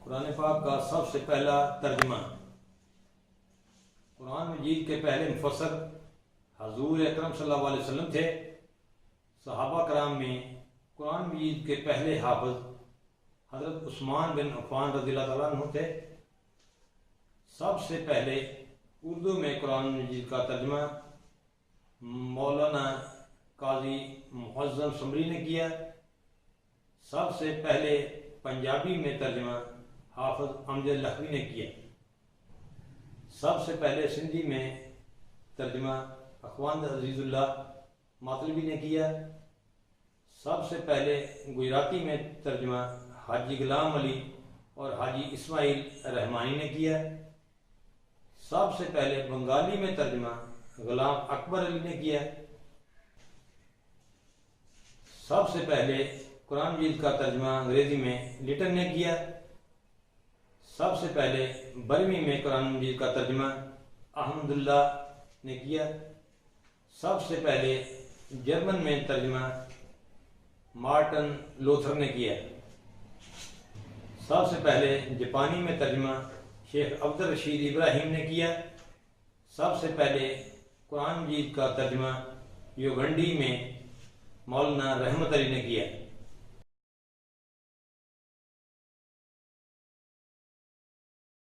قرآن پاک کا سب سے پہلا ترجمہ۔ قرآن مجید کے پہلے مفسر حضور اکرم صلی اللہ علیہ وسلم تھے۔ صحابہ کرام میں قرآن مجید کے پہلے حافظ حضرت عثمان بن عفان رضی اللہ تعالیٰ عنہ تھے۔ سب سے پہلے اردو میں قرآن مجید کا ترجمہ مولانا قاضی معظم سمری نے کیا۔ سب سے پہلے پنجابی میں ترجمہ حافظ امجد لکھوی نے کیا۔ سب سے پہلے سندھی میں ترجمہ اخوند عزیز اللہ مطلبی نے کیا۔ سب سے پہلے گجراتی میں ترجمہ حاجی غلام علی اور حاجی اسماعیل رحمانی نے کیا۔ سب سے پہلے بنگالی میں ترجمہ غلام اکبر علی نے کیا۔ سب سے پہلے قرآن مجید کا ترجمہ انگریزی میں لیٹن نے کیا۔ سب سے پہلے برمی میں قرآن مجید کا ترجمہ احمد اللہ نے کیا۔ سب سے پہلے جرمن میں ترجمہ مارٹن لوتھر نے کیا۔ سب سے پہلے جاپانی میں ترجمہ شیخ عبد الرشید ابراہیم نے کیا۔ سب سے پہلے قرآن مجید کا ترجمہ یوگنڈی میں مولانا رحمت علی نے کیا۔